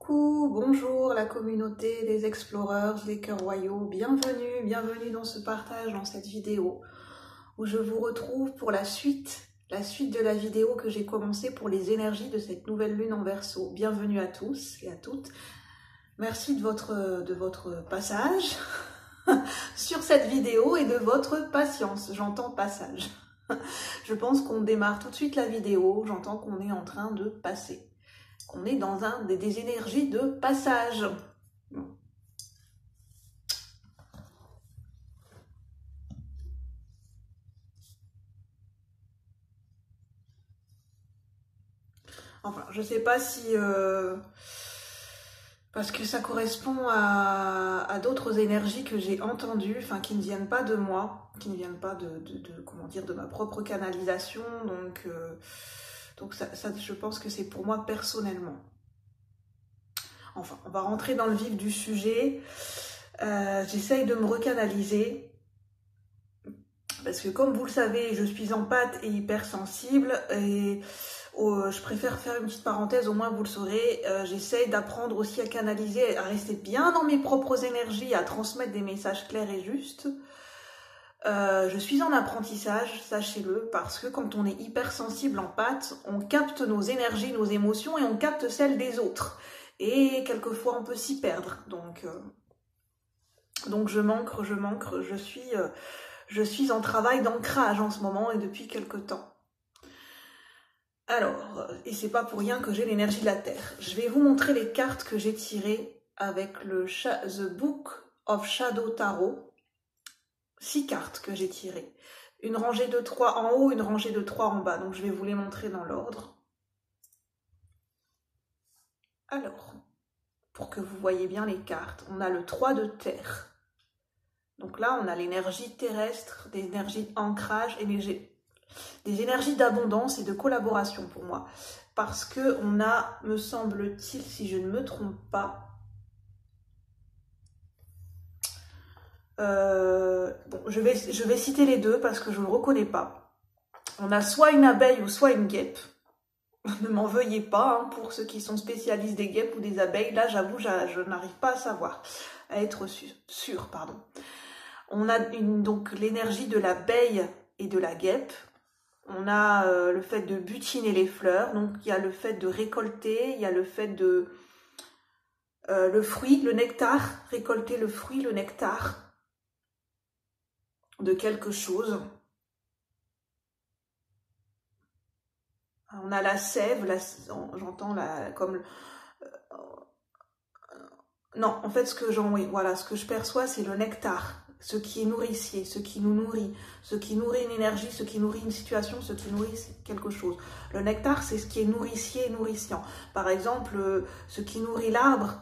Coucou, bonjour la communauté des explorers, des cœurs royaux, bienvenue dans ce partage, dans cette vidéo où je vous retrouve pour la suite de la vidéo que j'ai commencée pour les énergies de cette nouvelle lune en Verseau. Bienvenue à tous et à toutes, merci de votre passage sur cette vidéo et de votre patience, j'entends passage. Je pense qu'on démarre tout de suite la vidéo, j'entends qu'on est en train de passer. On est dans des énergies de passage. Enfin, je ne sais pas si... parce que ça correspond à d'autres énergies que j'ai entendues, enfin qui ne viennent pas de moi, qui ne viennent pas comment dire, de ma propre canalisation, donc ça, je pense que c'est pour moi personnellement. Enfin, on va rentrer dans le vif du sujet. J'essaye de me recanaliser. Parce que comme vous le savez, je suis empathe et hypersensible. Et je préfère faire une petite parenthèse, au moins vous le saurez. J'essaye d'apprendre aussi à canaliser, à rester bien dans mes propres énergies, à transmettre des messages clairs et justes. Je suis en apprentissage, sachez-le, parce que quand on est hypersensible en pâte, on capte nos énergies, nos émotions et on capte celles des autres. Et quelquefois on peut s'y perdre. Donc je manque, je suis en travail d'ancrage en ce moment et depuis quelque temps. Alors, et c'est pas pour rien que j'ai l'énergie de la Terre. Je vais vous montrer les cartes que j'ai tirées avec le The Book of Shadow Tarot. 6 cartes que j'ai tirées. Une rangée de 3 en haut, une rangée de 3 en bas. Donc je vais vous les montrer dans l'ordre. Alors, pour que vous voyez bien les cartes, on a le 3 de terre. Donc là, on a l'énergie terrestre, des énergies d'ancrage et des énergies d'abondance et de collaboration pour moi. Parce que on a, me semble-t-il, si je ne me trompe pas, bon, je vais citer les deux parce que je ne le reconnais pas. On a soit une abeille ou soit une guêpe. Ne m'en veuillez pas, hein, pour ceux qui sont spécialistes des guêpes ou des abeilles. Là, j'avoue, je n'arrive pas à savoir, à être sûre, pardon. On a donc l'énergie de l'abeille et de la guêpe. On a le fait de butiner les fleurs. Donc, il y a le fait de récolter, il y a le fait de... le fruit, le nectar, récolter le fruit, le nectar de quelque chose. On a la sève, j'entends comme... non, en fait, ce que je perçois, c'est le nectar, ce qui est nourricier, ce qui nous nourrit, ce qui nourrit une énergie, ce qui nourrit une situation, ce qui nourrit quelque chose. Le nectar, c'est ce qui est nourricier et nourriciant. Par exemple, ce qui nourrit l'arbre,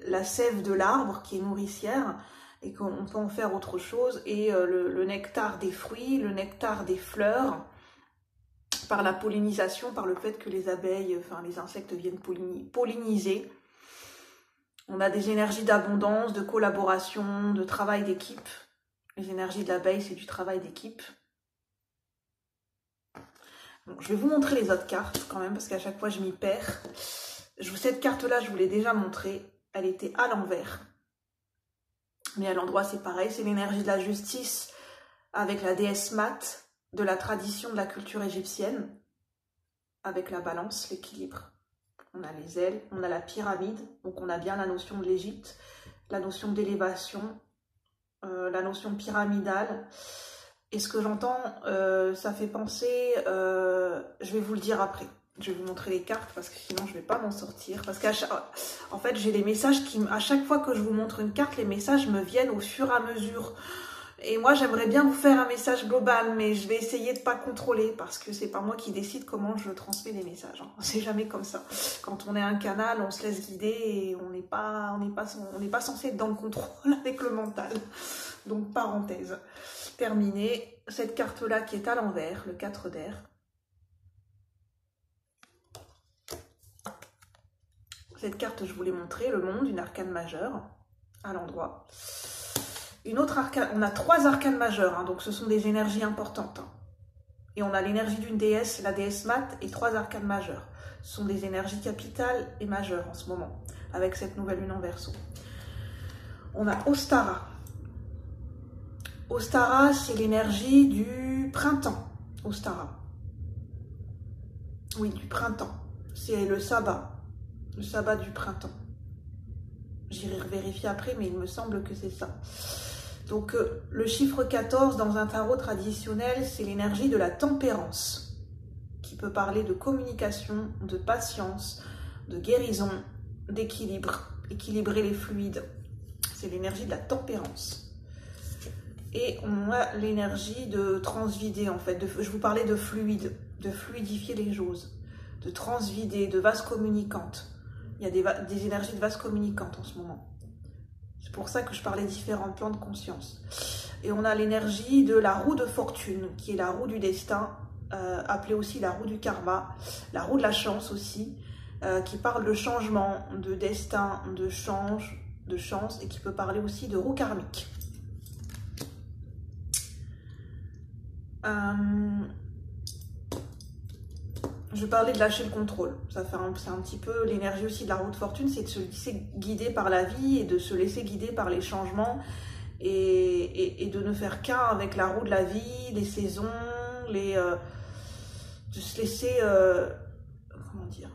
la sève de l'arbre qui est nourricière, et qu'on peut en faire autre chose, et le nectar des fruits, le nectar des fleurs, par la pollinisation, par le fait que les abeilles, enfin les insectes viennent polliniser. On a des énergies d'abondance, de collaboration, de travail d'équipe. Les énergies de l'abeille, c'est du travail d'équipe. Bon, je vais vous montrer les autres cartes quand même, parce qu'à chaque fois je m'y perds. Cette carte-là, je vous l'ai déjà montrée. Elle était à l'envers. Mais à l'endroit, c'est pareil. C'est l'énergie de la justice avec la déesse Mat, de la tradition de la culture égyptienne, avec la balance, l'équilibre. On a les ailes, on a la pyramide, donc on a bien la notion de l'Égypte, la notion d'élévation, la notion pyramidale. Et ce que j'entends, ça fait penser, je vais vous le dire après. Je vais vous montrer les cartes parce que sinon je ne vais pas m'en sortir. Parce qu'en fait, j'ai les messages à chaque fois que je vous montre une carte, les messages me viennent au fur et à mesure. Et moi, j'aimerais bien vous faire un message global, mais je vais essayer de ne pas contrôler parce que c'est pas moi qui décide comment je transmets les messages. Hein. C'est jamais comme ça. Quand on est un canal, on se laisse guider et on n'est pas censé être dans le contrôle avec le mental. Donc, parenthèse. Terminé. Cette carte-là qui est à l'envers, le 4 d'air. Cette carte, je vous l'ai montrée, le monde, une arcane majeure, à l'endroit. Une autre arcane, on a 3 arcanes majeures, hein, donc ce sont des énergies importantes. Hein. Et on a l'énergie d'une déesse, la déesse Mat, et 3 arcanes majeures. sont des énergies capitales et majeures en ce moment, avec cette nouvelle lune en Verseau. On a Ostara. Ostara, c'est l'énergie du printemps. Ostara. Oui, du printemps. C'est le sabbat du printemps. J'irai vérifier après, mais il me semble que c'est ça. Donc, le chiffre 14 dans un tarot traditionnel, c'est l'énergie de la tempérance, qui peut parler de communication, de patience, de guérison, d'équilibre, équilibrer les fluides. C'est l'énergie de la tempérance. Et on a l'énergie de transvider, en fait. Je vous parlais de fluide, de fluidifier les choses, de transvider, de vase communicante. Il y a des énergies de vase communicante en ce moment. C'est pour ça que je parlais différents plans de conscience. Et on a l'énergie de la roue de fortune, qui est la roue du destin, appelée aussi la roue du karma, la roue de la chance aussi, qui parle de changement, de destin, de chance, et qui peut parler aussi de roue karmique. Je parlais de lâcher le contrôle. C'est un petit peu l'énergie aussi de la roue de fortune, c'est de se laisser guider par la vie et de se laisser guider par les changements et de ne faire qu'un avec la roue de la vie, les saisons, de se laisser comment dire,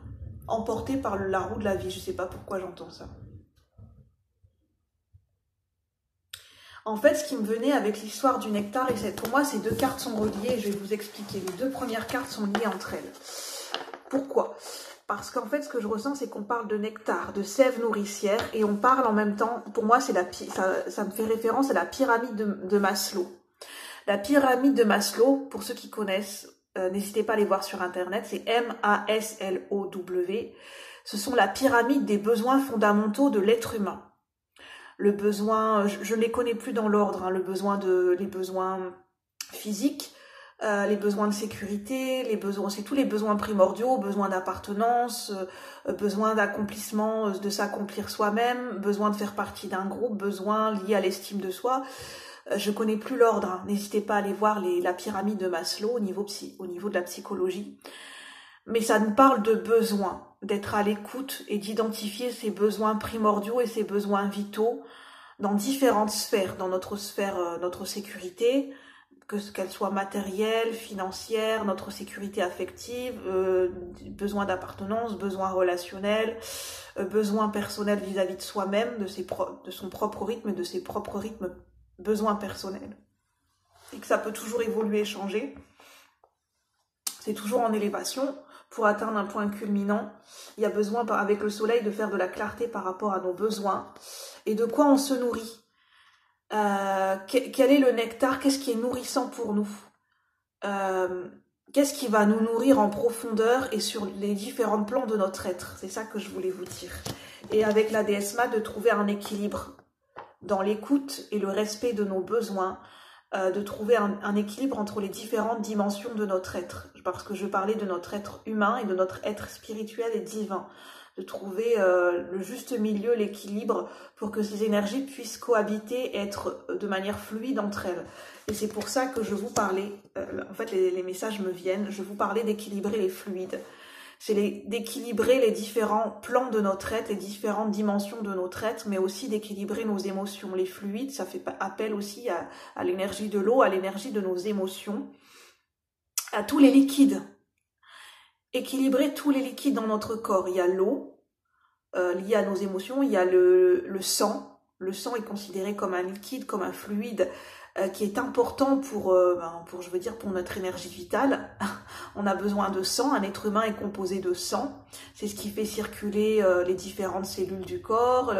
emporter par la roue de la vie. Je ne sais pas pourquoi j'entends ça. En fait, ce qui me venait avec l'histoire du nectar, et pour moi, ces deux cartes sont reliées, je vais vous expliquer. Les deux premières cartes sont liées entre elles. Pourquoi? Parce qu'en fait, ce que je ressens, c'est qu'on parle de nectar, de sève nourricière, et on parle en même temps, pour moi, ça me fait référence à la pyramide de Maslow. La pyramide de Maslow, pour ceux qui connaissent, n'hésitez pas à aller voir sur Internet, c'est M-A-S-L-O-W. Ce sont la pyramide des besoins fondamentaux de l'être humain. Le besoin, je ne les connais plus dans l'ordre, hein, les besoins physiques, les besoins de sécurité, c'est tous les besoins primordiaux, besoin d'appartenance, besoin d'accomplissement, de s'accomplir soi-même, besoin de faire partie d'un groupe, besoin lié à l'estime de soi. Je connais plus l'ordre, hein. N'hésitez pas à aller voir la pyramide de Maslow au niveau de la psychologie. Mais ça nous parle de besoins, d'être à l'écoute et d'identifier ces besoins primordiaux et ces besoins vitaux dans différentes sphères, dans notre sphère, notre sécurité, qu'elle soit matérielle, financière, notre sécurité affective, besoin d'appartenance, besoin relationnel, besoin personnel vis-à-vis de soi-même, de son propre rythme et de ses propres rythmes, besoins personnels. Et que ça peut toujours évoluer et changer. C'est toujours en élévation. Pour atteindre un point culminant, il y a besoin, avec le soleil, de faire de la clarté par rapport à nos besoins. Et de quoi on se nourrit. Quel est le nectar? Qu'est-ce qui est nourrissant pour nous? Qu'est-ce qui va nous nourrir en profondeur et sur les différents plans de notre être? C'est ça que je voulais vous dire. Et avec la déesse Mât, de trouver un équilibre dans l'écoute et le respect de nos besoins, de trouver un équilibre entre les différentes dimensions de notre être. Parce que je parlais de notre être humain et de notre être spirituel et divin. De trouver le juste milieu, l'équilibre, pour que ces énergies puissent cohabiter et être de manière fluide entre elles. Et c'est pour ça que je vous parlais, en fait les messages me viennent, je vous parlais d'équilibrer les fluides. C'est d'équilibrer les différents plans de notre être, les différentes dimensions de notre être, mais aussi d'équilibrer nos émotions. Les fluides, ça fait appel aussi à l'énergie de l'eau, à l'énergie de nos émotions, à tous les liquides. Équilibrer tous les liquides dans notre corps. Il y a l'eau, liée à nos émotions, il y a le sang. Le sang est considéré comme un liquide, comme un fluide, qui est important pour notre énergie vitale. On a besoin de sang, un être humain est composé de sang, c'est ce qui fait circuler les différentes cellules du corps,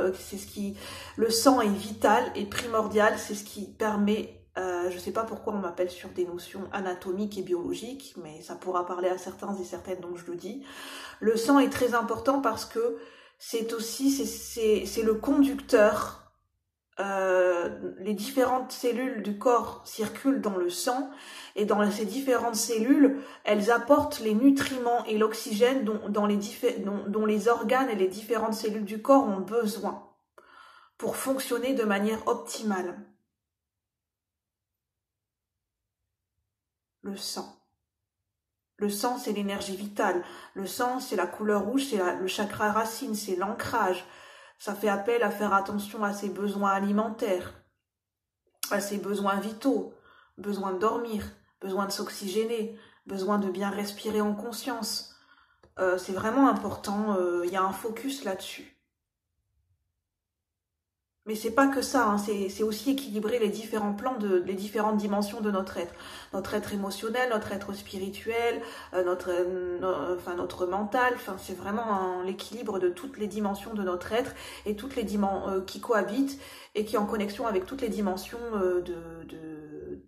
le sang est vital et primordial, c'est ce qui permet, je ne sais pas pourquoi on m'appelle sur des notions anatomiques et biologiques, mais ça pourra parler à certains et certaines, donc je le dis. Le sang est très important parce que c'est le conducteur. Les différentes cellules du corps circulent dans le sang et dans ces différentes cellules, elles apportent les nutriments et l'oxygène dont les organes et les différentes cellules du corps ont besoin pour fonctionner de manière optimale. Le sang Le sang, c'est l'énergie vitale. Le sang, c'est la couleur rouge, c'est le chakra racine, c'est l'ancrage. Ça fait appel à faire attention à ses besoins alimentaires, à ses besoins vitaux, besoin de dormir, besoin de s'oxygéner, besoin de bien respirer en conscience. C'est vraiment important, il y a un focus là-dessus. Mais c'est pas que ça, hein, c'est aussi équilibrer les différents plans, les différentes dimensions de notre être. Notre être émotionnel, notre être spirituel, notre mental, c'est vraiment l'équilibre de toutes les dimensions de notre être et toutes les dimensions qui cohabitent et qui est en connexion avec toutes les dimensions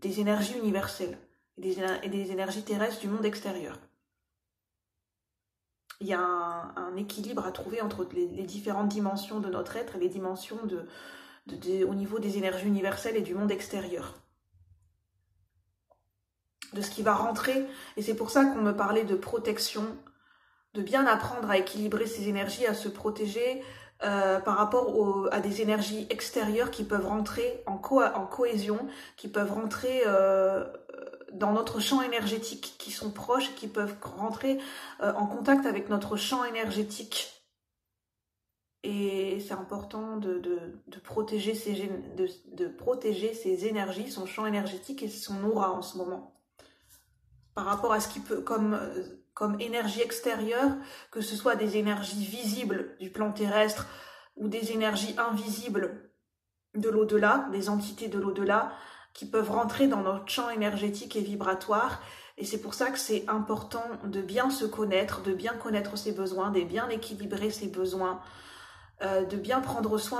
des énergies universelles et des énergies terrestres du monde extérieur. Il y a un équilibre à trouver entre les différentes dimensions de notre être et les dimensions au niveau des énergies universelles et du monde extérieur. De ce qui va rentrer, et c'est pour ça qu'on me parlait de protection, de bien apprendre à équilibrer ces énergies, à se protéger par rapport à des énergies extérieures qui peuvent rentrer en cohésion, qui peuvent rentrer dans notre champ énergétique, qui sont proches, qui peuvent rentrer en contact avec notre champ énergétique. Et c'est important de protéger ses énergies, son champ énergétique et son aura en ce moment. Par rapport à ce qui peut, comme énergie extérieure, que ce soit des énergies visibles du plan terrestre ou des énergies invisibles de l'au-delà, des entités de l'au-delà, qui peuvent rentrer dans notre champ énergétique et vibratoire. Et c'est pour ça que c'est important de bien se connaître, de bien connaître ses besoins, de bien équilibrer ses besoins, de bien prendre soin